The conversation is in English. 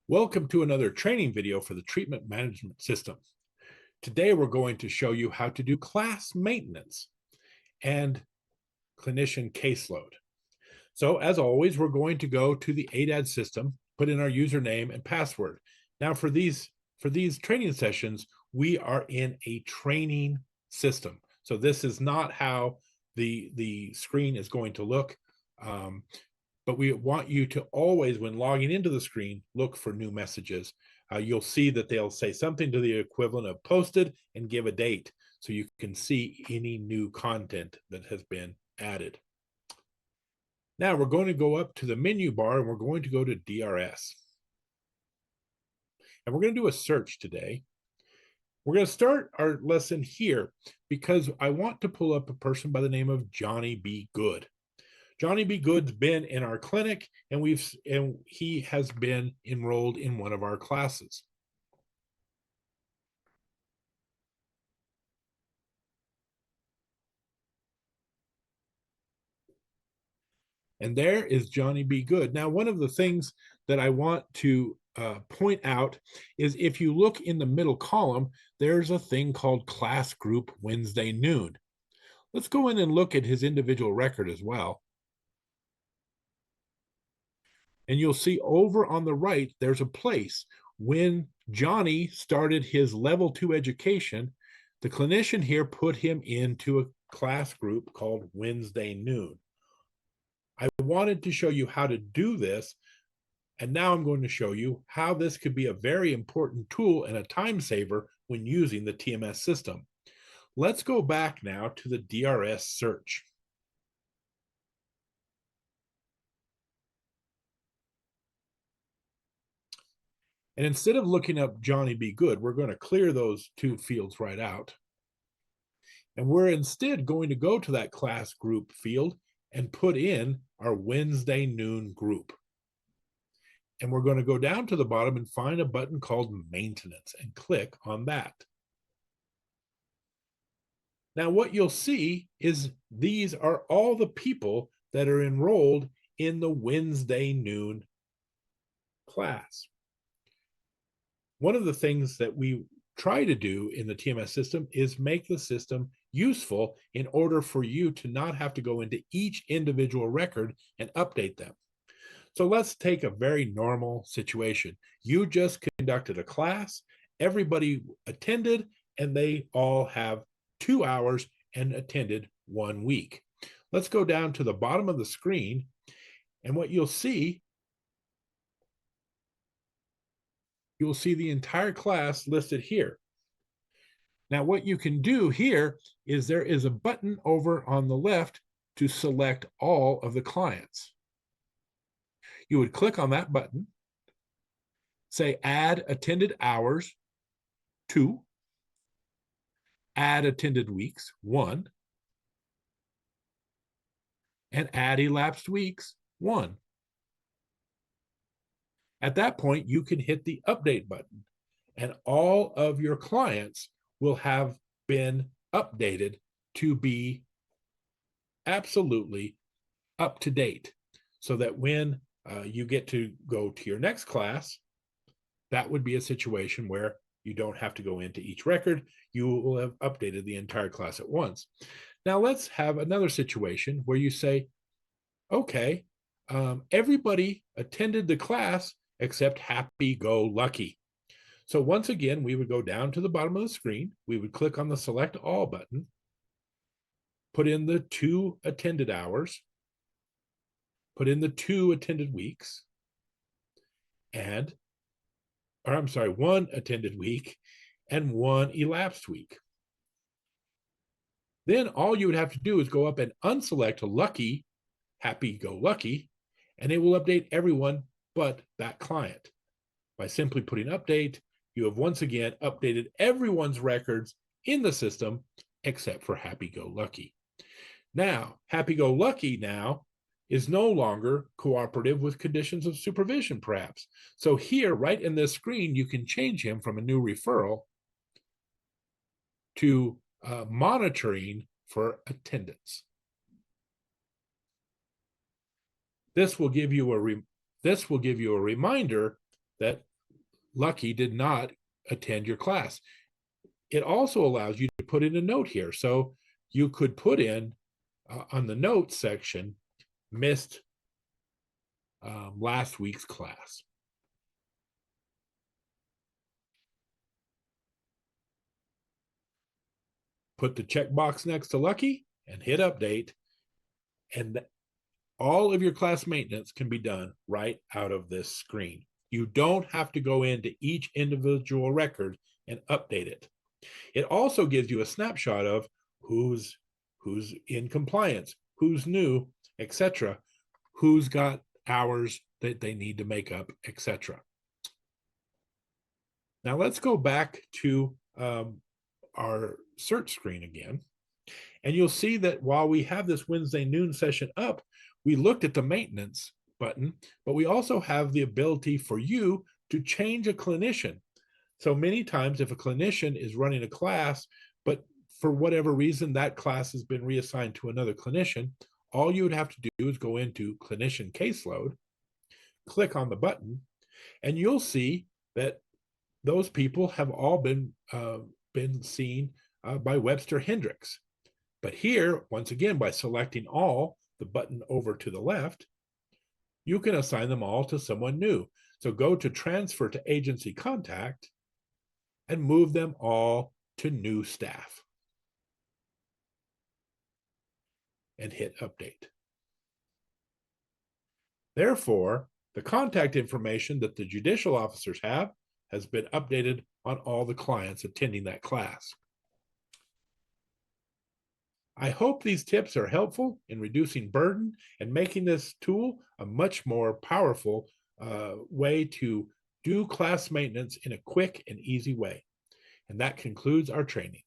Welcome to another training video for the treatment management system. Today we're going to show you how to do class maintenance and clinician caseload. So as always, we're going to go to the ADAD system, put in our username and password. Now for these training sessions, we are in a training system. So this is not how the screen is going to look. But we want you to always, when logging into the screen, look for new messages. You'll see that they'll say something to the equivalent of posted and give a date, so you can see any new content that has been added. Now we're going to go up to the menu bar and we're going to go to DRS. And we're going to do a search today. We're going to start our lesson here because I want to pull up a person by the name of Johnny B. Good. Johnny B. Good's been in our clinic, and he has been enrolled in one of our classes. And there is Johnny B. Good. Now, one of the things that I want to point out is if you look in the middle column, there's a thing called class group Wednesday noon. Let's go in and look at his individual record as well. And you'll see over on the right, there's a place. When Johnny started his level 2 education, the clinician here put him into a class group called Wednesday noon. I wanted to show you how to do this, and now I'm going to show you how this could be a very important tool and a time saver when using the TMS system. Let's go back now to the DRS search. And instead of looking up Johnny B. Good, we're going to clear those two fields right out. And we're instead going to go to that class group field and put in our Wednesday noon group. And we're going to go down to the bottom and find a button called maintenance and click on that. Now what you'll see is these are all the people that are enrolled in the Wednesday noon class. One of the things that we try to do in the TMS system is make the system useful in order for you to not have to go into each individual record and update them. So let's take a very normal situation. You just conducted a class, everybody attended, and they all have 2 hours and attended 1 week. Let's go down to the bottom of the screen, and what you'll see the entire class listed here. Now, what you can do here is there is a button over on the left to select all of the clients. You would click on that button, say add attended hours 2, add attended weeks 1, and add elapsed weeks 1. At that point, you can hit the update button, and all of your clients will have been updated to be absolutely up to date, so that when you get to go to your next class, that would be a situation where you don't have to go into each record. You will have updated the entire class at once. Now let's have another situation where you say, okay, everybody attended the class except happy-go-lucky. So once again, we would go down to the bottom of the screen. We would click on the Select All button, put in the 2 attended hours, put in the 2 attended weeks, and, or I'm sorry, 1 attended week and 1 elapsed week. Then all you would have to do is go up and unselect lucky, happy-go-lucky, and it will update everyone but that client. By simply putting update, you have once again updated everyone's records in the system except for happy-go-lucky. Now, happy-go-lucky now is no longer cooperative with conditions of supervision, perhaps. So here, right in this screen, you can change him from a new referral to monitoring for attendance. This will give you a reminder that Lucky did not attend your class. It also allows you to put in a note here. So you could put in on the notes section, missed last week's class. Put the checkbox next to Lucky and hit update. And all of your class maintenance can be done right out of this screen. You don't have to go into each individual record and update it. It also gives you a snapshot of who's in compliance, who's new, etc., who's got hours that they need to make up, etc. Now let's go back to our search screen again. And you'll see that while we have this Wednesday noon session up, we looked at the maintenance button, but we also have the ability for you to change a clinician. So many times if a clinician is running a class, but for whatever reason that class has been reassigned to another clinician, all you would have to do is go into Clinician Caseload, click on the button, and you'll see that those people have all been seen by Webster Hendricks. But here, once again, by selecting all, the button over to the left, you can assign them all to someone new. So go to Transfer to Agency Contact and move them all to new staff. And hit Update. Therefore, the contact information that the judicial officers have has been updated on all the clients attending that class. I hope these tips are helpful in reducing burden and making this tool a much more powerful way to do class maintenance in a quick and easy way. And that concludes our training.